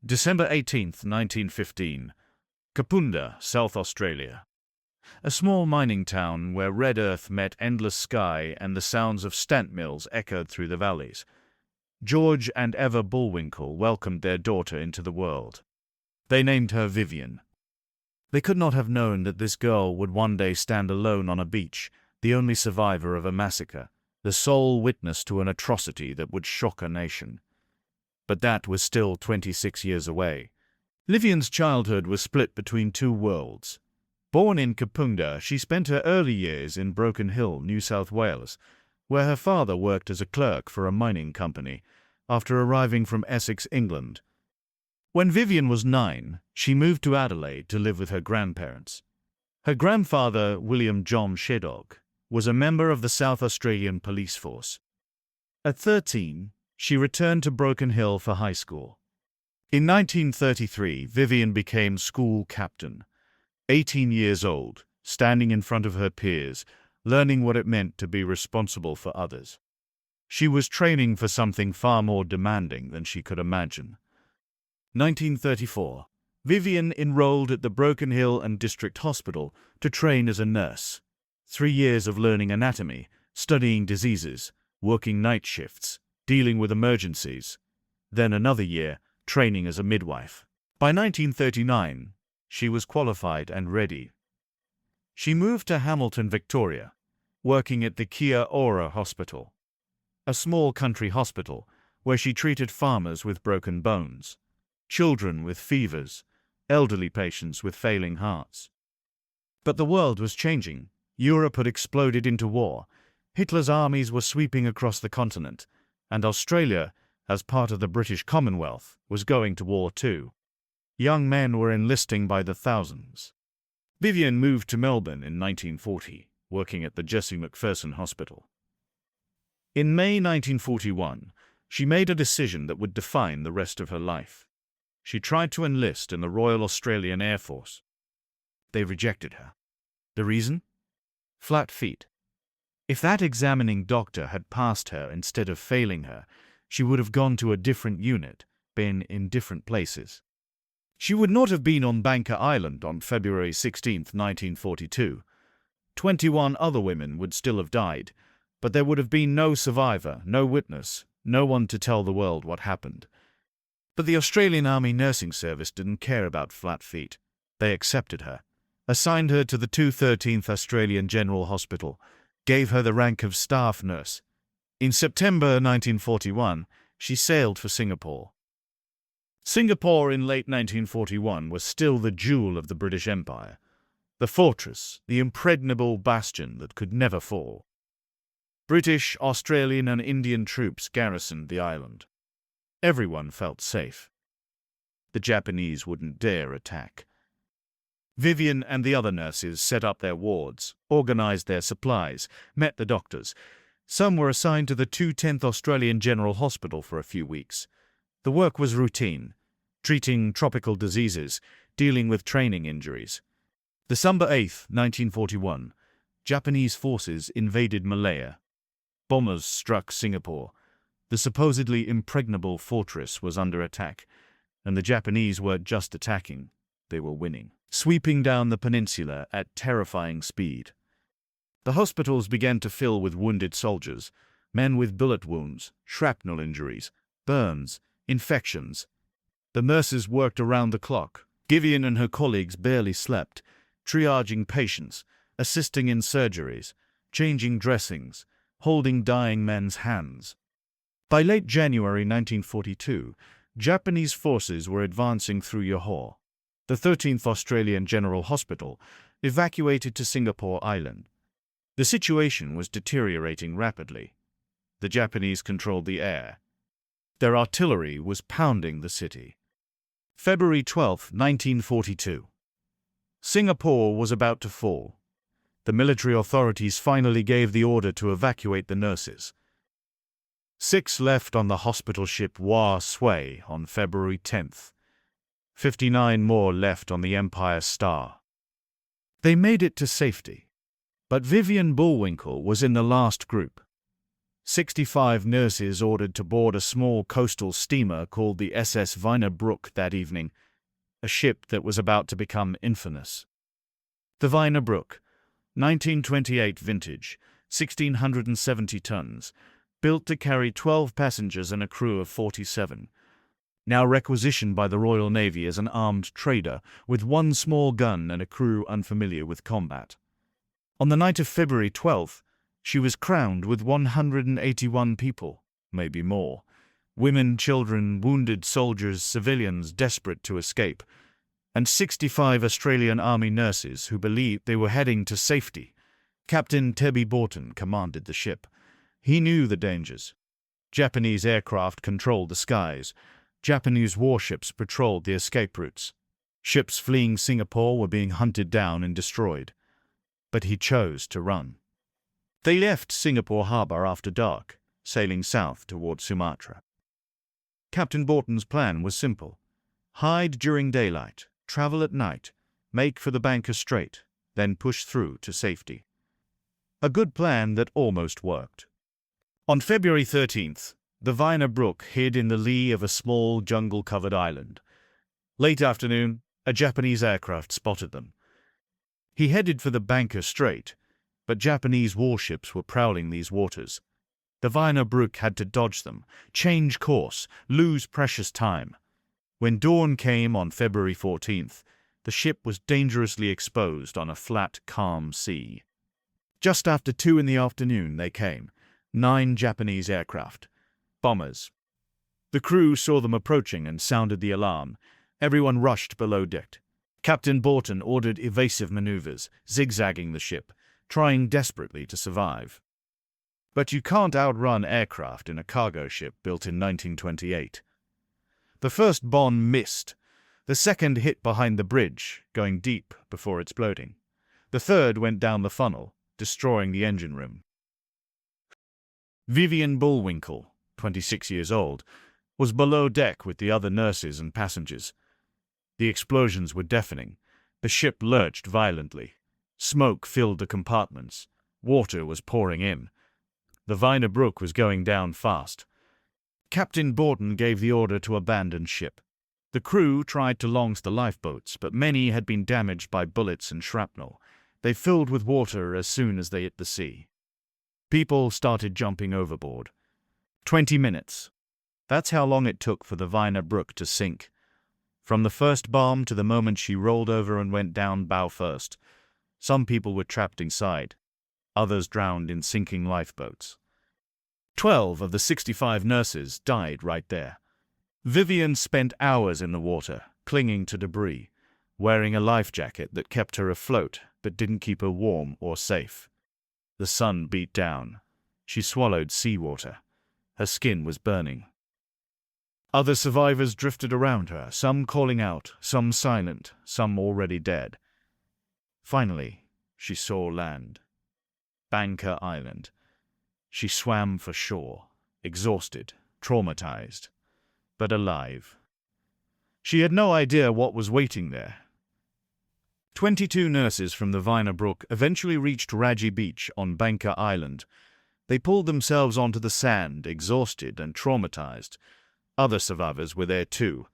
December 18, 1915. Kapunda, South Australia. A small mining town where red earth met endless sky and the sounds of stamp mills echoed through the valleys. George and Eva Bullwinkel welcomed their daughter into the world. They named her Vivian. They could not have known that this girl would one day stand alone on a beach, the only survivor of a massacre, the sole witness to an atrocity that would shock a nation. But that was still 26 years away. Vivian's childhood was split between two worlds. Born in Kapunda, she spent her early years in Broken Hill, New South Wales, where her father worked as a clerk for a mining company after arriving from Essex, England. When Vivian was 9, she moved to Adelaide to live with her grandparents. Her grandfather, William John Shedog, was a member of the South Australian Police Force. At 13, she returned to Broken Hill for high school. In 1933, Vivian became school captain. 18 years old, standing in front of her peers, learning what it meant to be responsible for others. She was training for something far more demanding than she could imagine. 1934. Vivian enrolled at the Broken Hill and District Hospital to train as a nurse. 3 years of learning anatomy, studying diseases, working night shifts, dealing with emergencies. Then another year, training as a midwife. By 1939, she was qualified and ready. She moved to Hamilton, Victoria, working at the Kia Ora Hospital, a small country hospital where she treated farmers with broken bones, children with fevers, elderly patients with failing hearts. But the world was changing. Europe had exploded into war. Hitler's armies were sweeping across the continent, and Australia, as part of the British Commonwealth, was going to war too. Young men were enlisting by the thousands. Vivian moved to Melbourne in 1940, working at the Jessie McPherson Hospital. In May 1941, she made a decision that would define the rest of her life. She tried to enlist in the Royal Australian Air Force. They rejected her. The reason? Flat feet. If that examining doctor had passed her instead of failing her, she would have gone to a different unit, been in different places. She would not have been on Bangka Island on February 16, 1942. 21 other women would still have died, but there would have been no survivor, no witness, no one to tell the world what happened. But the Australian Army Nursing Service didn't care about flat feet. They accepted her, assigned her to the 213th Australian General Hospital, gave her the rank of staff nurse. In September 1941, she sailed for Singapore. Singapore in late 1941 was still the jewel of the British Empire, the fortress, the impregnable bastion that could never fall. British, Australian and Indian troops garrisoned the island. Everyone felt safe. The Japanese wouldn't dare attack. Vivian and the other nurses set up their wards, organized their supplies, met the doctors. Some were assigned to the 210th Australian General Hospital for a few weeks. The work was routine, treating tropical diseases, dealing with training injuries. December 8, 1941, Japanese forces invaded Malaya. Bombers struck Singapore. The supposedly impregnable fortress was under attack, and the Japanese weren't just attacking, they were winning, sweeping down the peninsula at terrifying speed. The hospitals began to fill with wounded soldiers, men with bullet wounds, shrapnel injuries, burns, infections. The nurses worked around the clock. Vivian and her colleagues barely slept, triaging patients, assisting in surgeries, changing dressings, holding dying men's hands. By late January 1942, Japanese forces were advancing through Johor. The 13th Australian General Hospital evacuated to Singapore Island. The situation was deteriorating rapidly. The Japanese controlled the air. Their artillery was pounding the city. February 12, 1942. Singapore was about to fall. The military authorities finally gave the order to evacuate the nurses. 6 left on the hospital ship WWII on February 10th. 59 more left on the Empire Star. They made it to safety. But Vivian Bullwinkel was in the last group. 65 nurses ordered to board a small coastal steamer called the SS Vyner Brooke that evening, a ship that was about to become infamous. The Vyner Brooke, 1928 vintage, 1,670 tons, built to carry 12 passengers and a crew of 47. Now requisitioned by the Royal Navy as an armed trader with one small gun and a crew unfamiliar with combat. On the night of February 12th, she was crowned with 181 people, maybe more. Women, children, wounded soldiers, civilians desperate to escape, and 65 Australian Army nurses who believed they were heading to safety. Captain Tebby Borton commanded the ship. He knew the dangers. Japanese aircraft controlled the skies. Japanese warships patrolled the escape routes. Ships fleeing Singapore were being hunted down and destroyed. But he chose to run. They left Singapore harbour after dark, sailing south toward Sumatra. Captain Borton's plan was simple. Hide during daylight, travel at night, make for the Bangka Strait, then push through to safety. A good plan that almost worked. On February 13th, the Vyner Brooke hid in the lee of a small jungle-covered island. Late afternoon, a Japanese aircraft spotted them. He headed for the Bangka Strait, but Japanese warships were prowling these waters. The Vyner Brooke had to dodge them, change course, lose precious time. When dawn came on February 14th, the ship was dangerously exposed on a flat, calm sea. Just after 2 in the afternoon they came, 9 Japanese aircraft, bombers. The crew saw them approaching and sounded the alarm. Everyone rushed below deck. Captain Borton ordered evasive maneuvers, zigzagging the ship, trying desperately to survive. But you can't outrun aircraft in a cargo ship built in 1928. The first bomb missed. The second hit behind the bridge, going deep before exploding. The third went down the funnel, destroying the engine room. Vivian Bullwinkel, 26 years old, was below deck with the other nurses and passengers. The explosions were deafening. The ship lurched violently. Smoke filled the compartments. Water was pouring in. The Vyner Brooke was going down fast. Captain Borton gave the order to abandon ship. The crew tried to launch the lifeboats, but many had been damaged by bullets and shrapnel. They filled with water as soon as they hit the sea. People started jumping overboard. 20 minutes. That's how long it took for the Vyner Brooke to sink. From the first bomb to the moment she rolled over and went down bow first. Some people were trapped inside. Others drowned in sinking lifeboats. 12 of the 65 nurses died right there. Vivian spent hours in the water, clinging to debris, wearing a life jacket that kept her afloat but didn't keep her warm or safe. The sun beat down. She swallowed seawater. Her skin was burning. Other survivors drifted around her, some calling out, some silent, some already dead. Finally, she saw land. Bangka Island. She swam for shore, exhausted, traumatized, but alive. She had no idea what was waiting there. 22 nurses from the Vyner Brooke eventually reached Raji Beach on Bangka Island. They pulled themselves onto the sand, exhausted and traumatized. Other survivors were there too.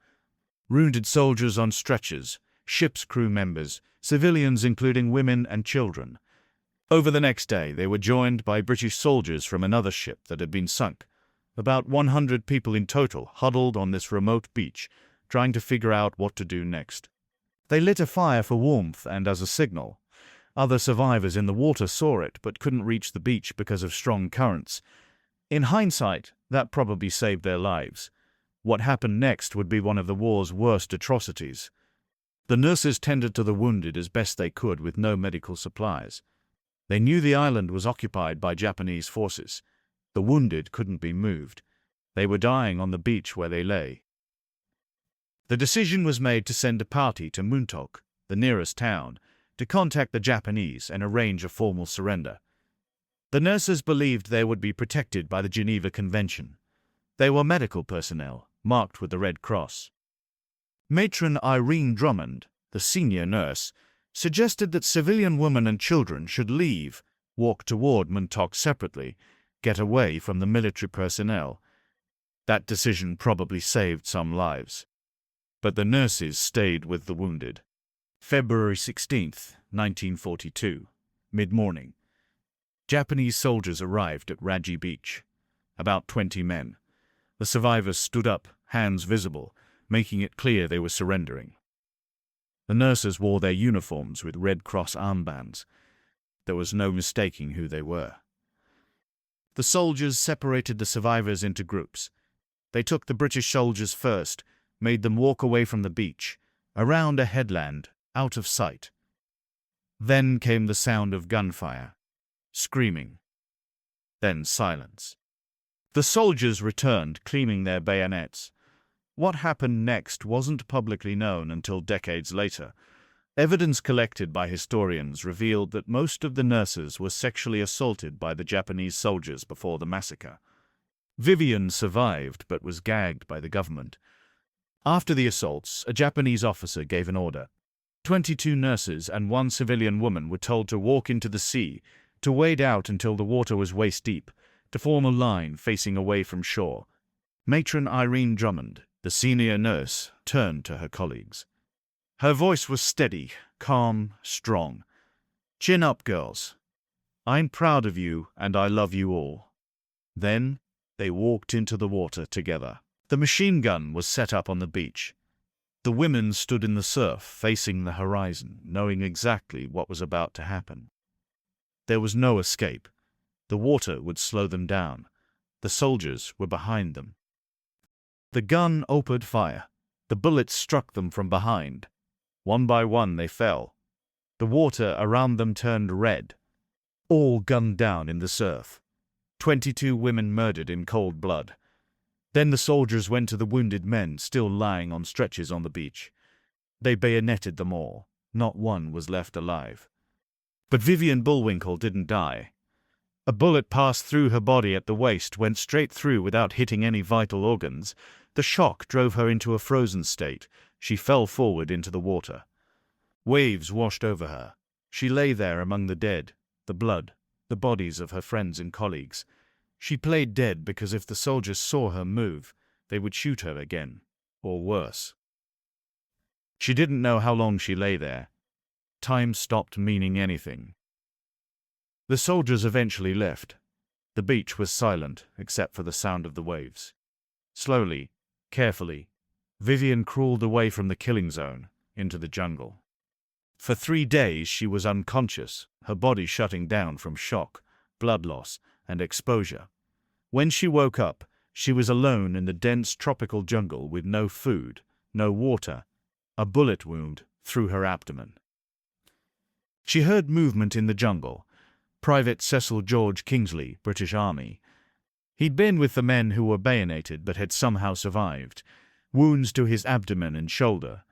Wounded soldiers on stretchers, ship's crew members, civilians including women and children. Over the next day, they were joined by British soldiers from another ship that had been sunk. About 100 people in total huddled on this remote beach, trying to figure out what to do next. They lit a fire for warmth and as a signal. Other survivors in the water saw it but couldn't reach the beach because of strong currents. In hindsight, that probably saved their lives. What happened next would be one of the war's worst atrocities. The nurses tended to the wounded as best they could with no medical supplies. They knew the island was occupied by Japanese forces. The wounded couldn't be moved. They were dying on the beach where they lay. The decision was made to send a party to Muntok, the nearest town, to contact the Japanese and arrange a formal surrender. The nurses believed they would be protected by the Geneva Convention. They were medical personnel, marked with the Red Cross. Matron Irene Drummond, the senior nurse, suggested that civilian women and children should leave, walk toward Muntok separately, get away from the military personnel. That decision probably saved some lives. But the nurses stayed with the wounded. February 16th, 1942, mid-morning. Japanese soldiers arrived at Raji Beach. About 20 men. The survivors stood up, hands visible, making it clear they were surrendering. The nurses wore their uniforms with Red Cross armbands. There was no mistaking who they were. The soldiers separated the survivors into groups. They took the British soldiers first, made them walk away from the beach, around a headland, out of sight. Then came the sound of gunfire, screaming. Then silence. The soldiers returned, cleaning their bayonets. What happened next wasn't publicly known until decades later. Evidence collected by historians revealed that most of the nurses were sexually assaulted by the Japanese soldiers before the massacre. Vivian survived but was gagged by the government. After the assaults, a Japanese officer gave an order. 22 nurses and 1 civilian woman were told to walk into the sea, to wade out until the water was waist-deep, to form a line facing away from shore. Matron Irene Drummond, the senior nurse, turned to her colleagues. Her voice was steady, calm, strong. "Chin up, girls. I'm proud of you and I love you all." Then they walked into the water together. The machine gun was set up on the beach. The women stood in the surf, facing the horizon, knowing exactly what was about to happen. There was no escape. The water would slow them down. The soldiers were behind them. The gun opened fire. The bullets struck them from behind. One by one they fell. The water around them turned red. All gunned down in the surf. 22 women murdered in cold blood. Then the soldiers went to the wounded men still lying on stretchers on the beach. They bayoneted them all. Not one was left alive. But Vivian Bullwinkel didn't die. A bullet passed through her body at the waist, went straight through without hitting any vital organs. The shock drove her into a frozen state. She fell forward into the water. Waves washed over her. She lay there among the dead, the blood, the bodies of her friends and colleagues. She played dead because if the soldiers saw her move, they would shoot her again, or worse. She didn't know how long she lay there. Time stopped meaning anything. The soldiers eventually left. The beach was silent, except for the sound of the waves. Slowly, carefully, Vivian crawled away from the killing zone, into the jungle. For 3 days she was unconscious, her body shutting down from shock, blood loss, and exposure. When she woke up, she was alone in the dense tropical jungle with no food, no water, a bullet wound through her abdomen. She heard movement in the jungle. Private Cecil George Kingsley, British Army. He'd been with the men who were bayoneted but had somehow survived. Wounds to his abdomen and shoulder,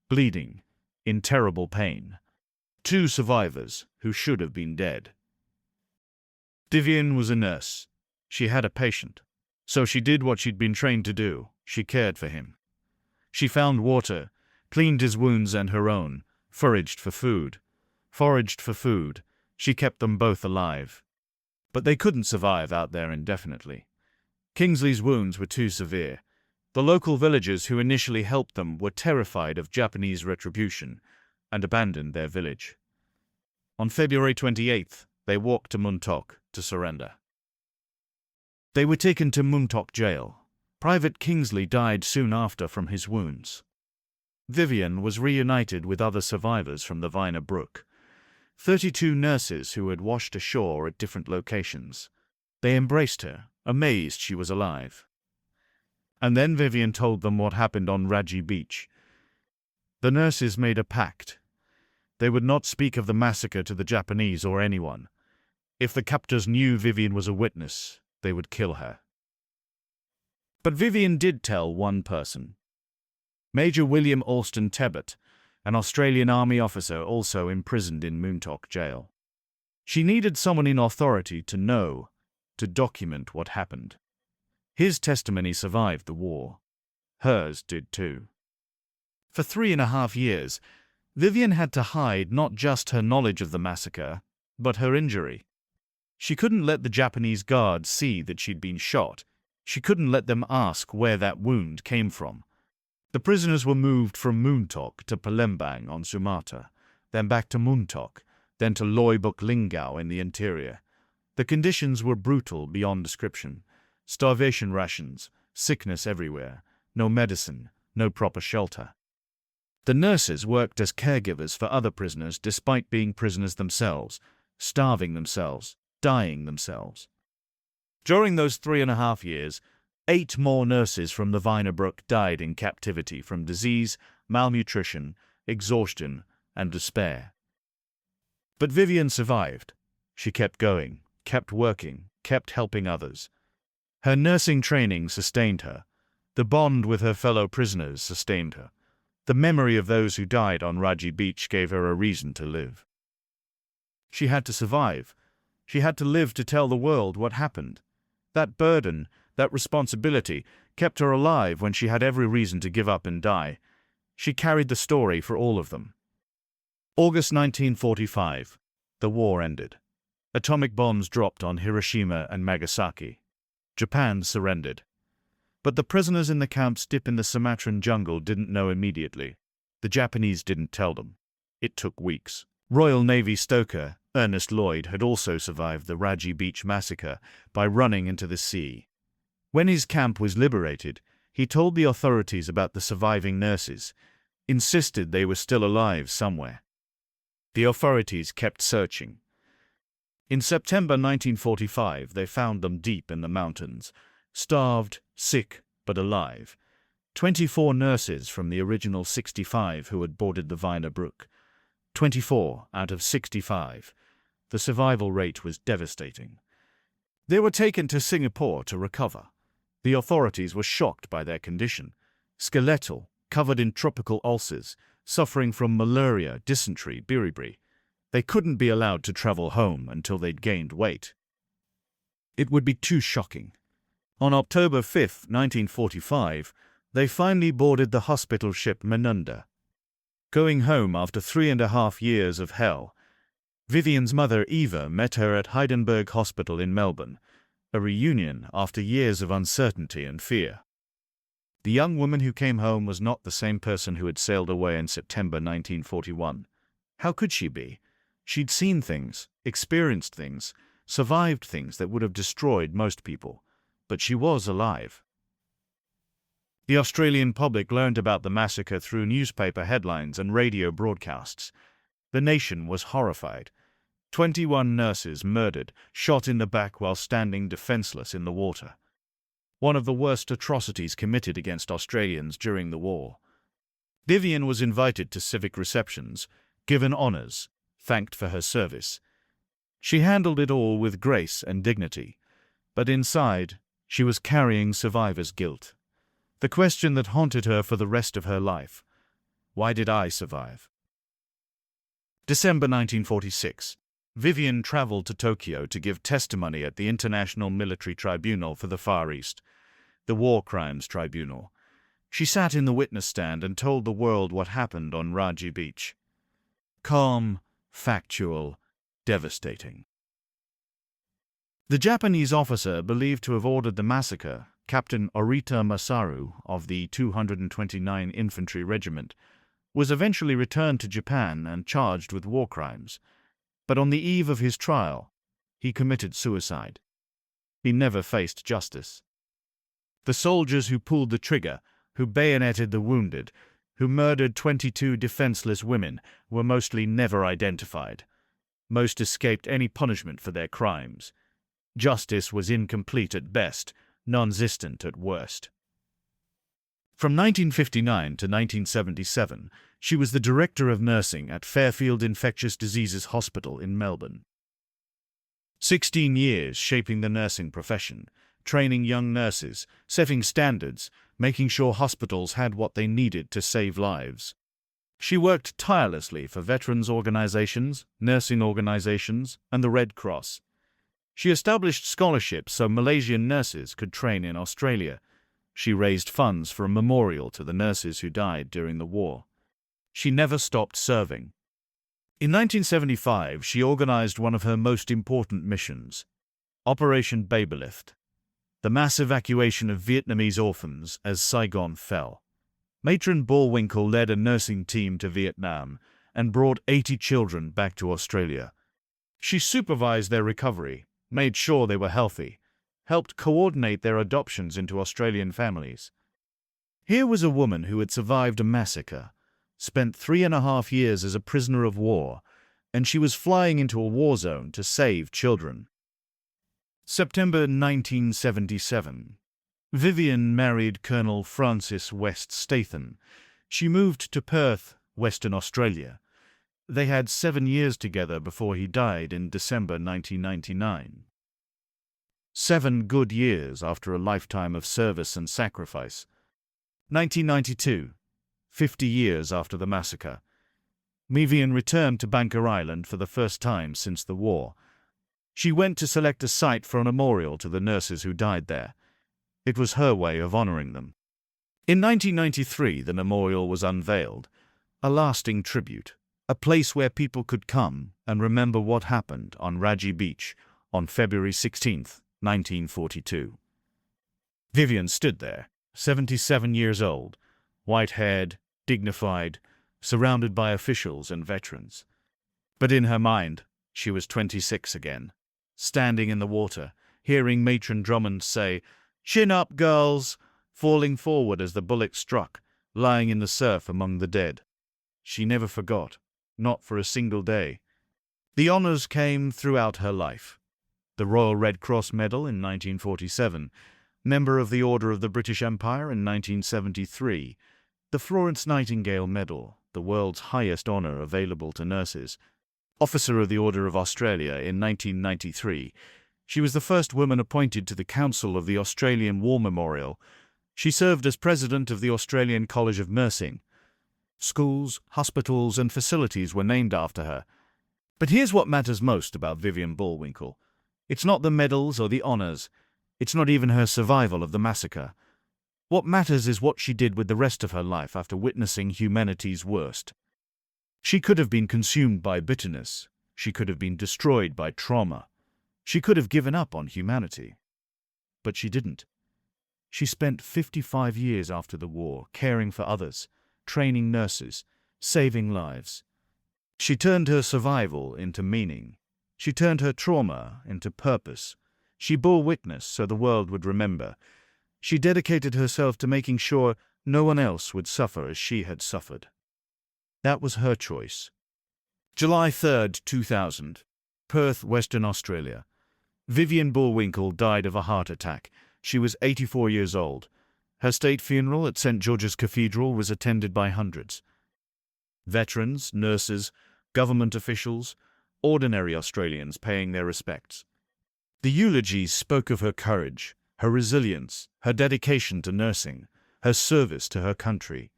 bleeding, in terrible pain. 2 survivors who should have been dead. Vivian was a nurse. She had a patient. So she did what she'd been trained to do. She cared for him. She found water, cleaned his wounds and her own, foraged for food. She kept them both alive. But they couldn't survive out there indefinitely. Kingsley's wounds were too severe. The local villagers who initially helped them were terrified of Japanese retribution and abandoned their village. On February 28th, they walked to Muntok to surrender. They were taken to Muntok jail. Private Kingsley died soon after from his wounds. Vivian was reunited with other survivors from the Vyner Brooke. 32 nurses who had washed ashore at different locations. They embraced her, amazed she was alive. And then Vivian told them what happened on Raji Beach. The nurses made a pact. They would not speak of the massacre to the Japanese or anyone. If the captors knew Vivian was a witness, they would kill her. But Vivian did tell one person. Major William Alston Tebbit, an Australian Army officer also imprisoned in Muntok jail. She needed someone in authority to know, to document what happened. His testimony survived the war. Hers did too. For 3.5 years, Vivian had to hide not just her knowledge of the massacre, but her injury. She couldn't let the Japanese guards see that she'd been shot. She couldn't let them ask where that wound came from. The prisoners were moved from Muntok to Palembang on Sumatra, then back to Muntok, then to Loibuk Lingau in the interior. The conditions were brutal beyond description. Starvation rations, sickness everywhere, no medicine, no proper shelter. The nurses worked as caregivers for other prisoners despite being prisoners themselves, starving themselves, dying themselves. During those 3.5 years, 8 more nurses from the Vyner Brooke died in captivity from disease, malnutrition, exhaustion, and despair. But Vivian survived. She kept going, kept working, kept helping others. Her nursing training sustained her. The bond with her fellow prisoners sustained her. The memory of those who died on Raji Beach gave her a reason to live. She had to survive. She had to live to tell the world what happened. That burden, that responsibility, kept her alive when she had every reason to give up and die. She carried the story for all of them. August 1945. The war ended. Atomic bombs dropped on Hiroshima and Nagasaki. Japan surrendered. But the prisoners in the camps deep in the Sumatran jungle didn't know immediately. The Japanese didn't tell them. It took weeks. Royal Navy stoker Ernest Lloyd had also survived the Raji Beach massacre by running into the sea. When his camp was liberated, he told the authorities about the surviving nurses, insisted they were still alive somewhere. The authorities kept searching. In September 1945, they found them deep in the mountains, starved, sick, but alive. 24 nurses from the original 65 who had boarded the Vyner Brooke. 24 out of 65. The survival rate was devastating. They were taken to Singapore to recover. The authorities were shocked by their condition. Skeletal, covered in tropical ulcers, suffering from malaria, dysentery, beriberi. They couldn't be allowed to travel home until they'd gained weight. It would be too shocking. On October 5, 1945, they finally boarded the hospital ship Menunda. Going home after 3.5 years of hell, Vivian's mother Eva met her at Heidenberg Hospital in Melbourne, a reunion after years of uncertainty and fear. The young woman who came home was not the same person who had sailed away in September 1941. How could she be? She'd seen things, experienced things, survived things that would have destroyed most people. But she was alive. The Australian public learned about the massacre through newspaper headlines and radio broadcasts. The nation was horrified. 21 nurses murdered, shot in the back while standing defenseless in the water. One of the worst atrocities committed against Australians during the war. Vivian was invited to civic receptions, given honours, thanked for her service. She handled it all with grace and dignity, but inside, she was carrying survivor's guilt. The question that haunted her for the rest of her life: why did I survive? December 1946. Vivian traveled to Tokyo to give testimony at the International Military Tribunal for the Far East, the War Crimes Tribunal. She sat in the witness stand and told the world what happened on Raji Beach. Calm, factual, devastating. The Japanese officer believed to have ordered the massacre, Captain Orita Masaru of the 229 Infantry Regiment, was eventually returned to Japan and charged with war crimes. But on the eve of his trial, he committed suicide. He never faced justice. The soldiers who pulled the trigger, who bayoneted the wounded, who murdered 22 defenseless women, were mostly never identified. Most escaped any punishment for their crimes. Justice was incomplete at best, non-existent at worst. From 1959 to 1977, she was the Director of Nursing at Fairfield Infectious Diseases Hospital in Melbourne. 16 years shaping the nursing profession, training young nurses, setting standards, making sure hospitals had what they needed to save lives. She worked tirelessly for veterans organizations, nursing organizations, and the Red Cross. She established scholarships so Malaysian nurses could train in Australia. She raised funds for a memorial to the nurses who died during the war. She never stopped serving. In 1975, she organized one of her most important missions, Operation Babylift. The mass evacuation of Vietnamese orphans as Saigon fell. Matron Bullwinkel led a nursing team to Vietnam and brought 80 children back to Australia. She supervised their recovery, made sure they were healthy, helped coordinate their adoptions into Australian families. Here was a woman who had survived a massacre, spent 3.5 years as a prisoner of war, and she was flying into a war zone to save children. September 1977. Vivian married Colonel Francis West Statham. She moved to Perth, Western Australia. They had 7 years together before he died in December 1999. 7 good years after a lifetime of service and sacrifice. 1992. 50 years after the massacre. Vivian returned to Bangka Island for the first time since the war. She went to select a site for a memorial to the nurses who died there. It was her way of honoring them. In 1993, the memorial was unveiled, a lasting tribute, a place where people could come and remember what happened on Raji Beach on February 16, 1942. Vivian stood there, 77 years old, white-haired, dignified, surrounded by officials and veterans. But in her mind, she was 26 again, standing in the water, hearing Matron Drummond say, "Chin up, girls," falling forward as the bullet struck, lying in the surf among the dead. She never forgot, not for a single day. The honors came throughout her life. The Royal Red Cross Medal in 1947, Member of the Order of the British Empire in 1973, the Florence Nightingale Medal, the world's highest honor available to nurses, Officer of the Order of Australia in 1993. She was the first woman appointed to the Council of the Australian War Memorial. She served as president of the Australian College of Nursing. Schools, hospitals, and facilities were named after her. But here's what matters most about Vivian Bullwinkel. It's not the medals or the honors. It's not even her survival of the massacre. What matters is what she did with the rest of her life after witnessing humanity's worst. She could have been consumed by bitterness. She could have been destroyed by trauma. She could have given up on humanity. But she didn't. She spent 55 years after the war caring for others, training nurses, saving lives. She turned her survival into meaning. She turned her trauma into purpose. She bore witness so the world would remember. She dedicated herself to making sure no one else would suffer as she had suffered. That was her choice. July 3, 2000. Perth, Western Australia. Vivian Bullwinkel died of a heart attack. She was 84 years old. Her state funeral at St. George's Cathedral was attended by hundreds. Veterans, nurses, government officials, ordinary Australians paying their respects. The eulogies spoke of her courage, her resilience, her dedication to nursing, her service to her country.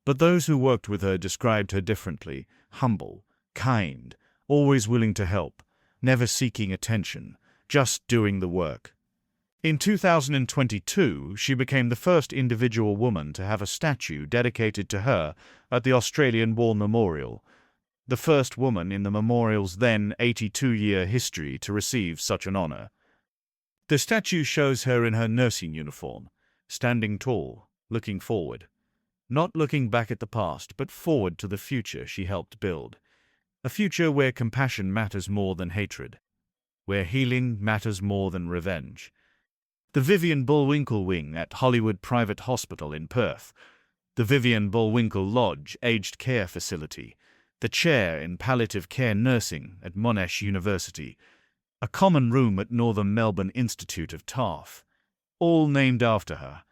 But those who worked with her described her differently: humble, kind, always willing to help, never seeking attention, just doing the work. In 2022, she became the first individual woman to have a statue dedicated to her at the Australian War Memorial, the first woman in the memorial's then 82-year history to receive such an honor. The statue shows her in her nursing uniform, standing tall, looking forward. Not looking back at the past, but forward to the future she helped build. A future where compassion matters more than hatred, where healing matters more than revenge. The Vivian Bullwinkel Wing at Hollywood Private Hospital in Perth, the Vivian Bullwinkel Lodge Aged Care Facility, the chair in palliative care nursing at Monash University, a common room at Northern Melbourne Institute of TARF, all named after her.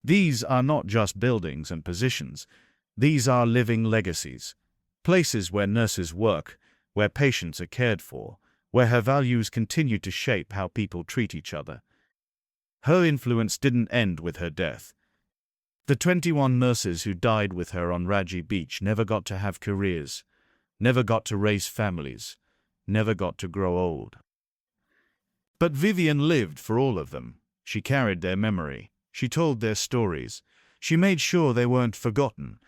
These are not just buildings and positions. These are living legacies, places where nurses work, where patients are cared for, where her values continue to shape how people treat each other. Her influence didn't end with her death. The 21 nurses who died with her on Raji Beach never got to have careers, never got to raise families, never got to grow old. But Vivian lived for all of them. She carried their memory. She told their stories. She made sure they weren't forgotten.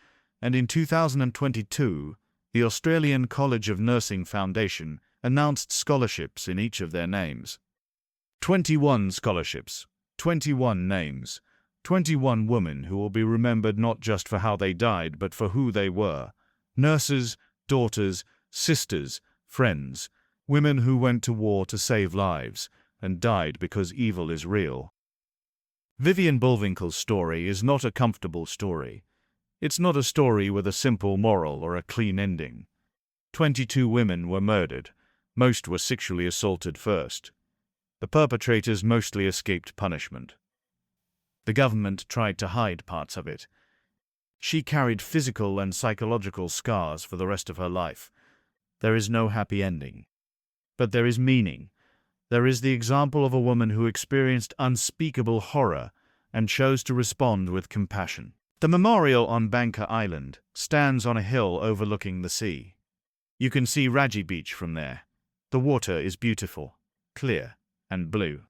And in 2022, the Australian College of Nursing Foundation announced scholarships in each of their names. 21 scholarships, 21 names, 21 women who will be remembered not just for how they died, but for who they were. Nurses, daughters, sisters, friends, women who went to war to save lives and died because evil is real. Vivian Bullwinkel's story is not a comfortable story. It's not a story with a simple moral or a clean ending. 22 women were murdered. Most were sexually assaulted first. The perpetrators mostly escaped punishment. The government tried to hide parts of it. She carried physical and psychological scars for the rest of her life. There is no happy ending. But there is meaning. There is the example of a woman who experienced unspeakable horror and chose to respond with compassion. The memorial on Bangka Island stands on a hill overlooking the sea. You can see Raji Beach from there. The water is beautiful, clear, and blue.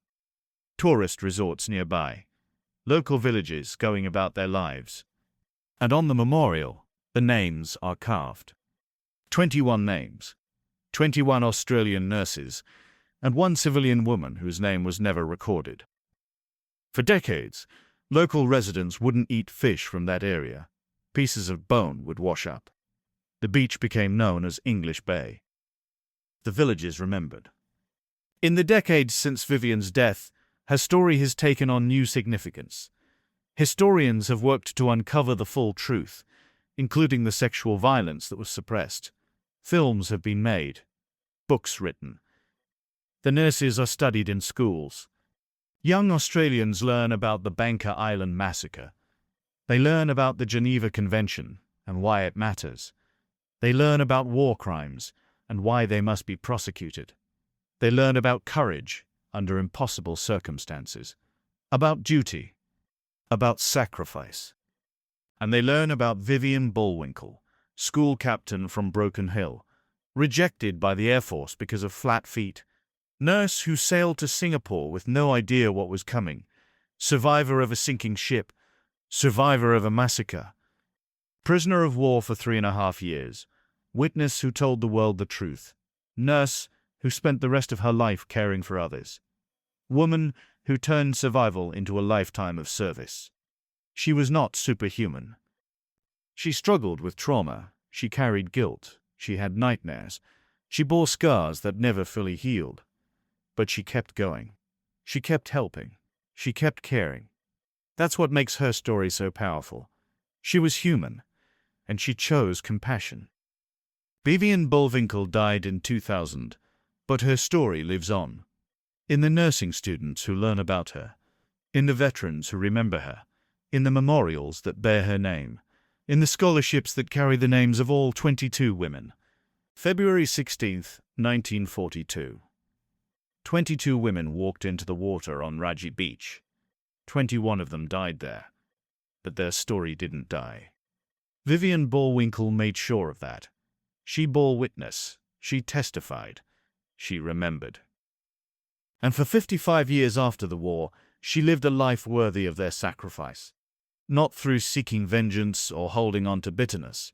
Tourist resorts nearby. Local villages going about their lives. And on the memorial, the names are carved. 21 names. 21 Australian nurses, and one civilian woman whose name was never recorded. For decades, local residents wouldn't eat fish from that area. Pieces of bone would wash up. The beach became known as English Bay. The village is remembered. In the decades since Vivian's death, her story has taken on new significance. Historians have worked to uncover the full truth, including the sexual violence that was suppressed. Films have been made. Books written. The nurses are studied in schools. Young Australians learn about the Bangka Island massacre. They learn about the Geneva Convention and why it matters. They learn about war crimes and why they must be prosecuted. They learn about courage under impossible circumstances, about duty, about sacrifice. And they learn about Vivian Bullwinkel, school captain from Broken Hill, rejected by the Air Force because of flat feet, nurse who sailed to Singapore with no idea what was coming, survivor of a sinking ship, survivor of a massacre, prisoner of war for 3.5 years, witness who told the world the truth, nurse who spent the rest of her life caring for others, woman who turned survival into a lifetime of service. She was not superhuman. She struggled with trauma, she carried guilt, she had nightmares, she bore scars that never fully healed. But she kept going. She kept helping. She kept caring. That's what makes her story so powerful. She was human, and she chose compassion. Vivian Bullwinkel died in 2000, but her story lives on. In the nursing students who learn about her, in the veterans who remember her, in the memorials that bear her name, in the scholarships that carry the names of all 22 women. February 16, 1942. 22 women walked into the water on Raji Beach. 21 of them died there, but their story didn't die. Vivian Bullwinkel made sure of that. She bore witness, she testified, she remembered. And for 55 years after the war, she lived a life worthy of their sacrifice. Not through seeking vengeance or holding on to bitterness,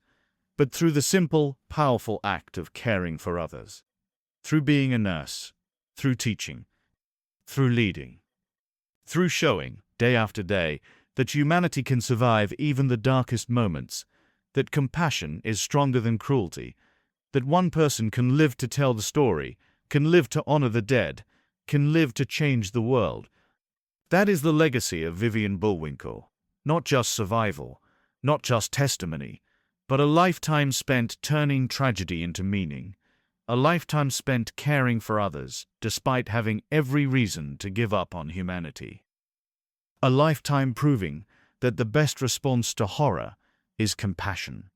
but through the simple, powerful act of caring for others. Through being a nurse, through teaching, through leading, through showing, day after day, that humanity can survive even the darkest moments, that compassion is stronger than cruelty, that one person can live to tell the story, can live to honor the dead, can live to change the world. That is the legacy of Vivian Bullwinkel. Not just survival, not just testimony, but a lifetime spent turning tragedy into meaning. A lifetime spent caring for others, despite having every reason to give up on humanity. A lifetime proving that the best response to horror is compassion.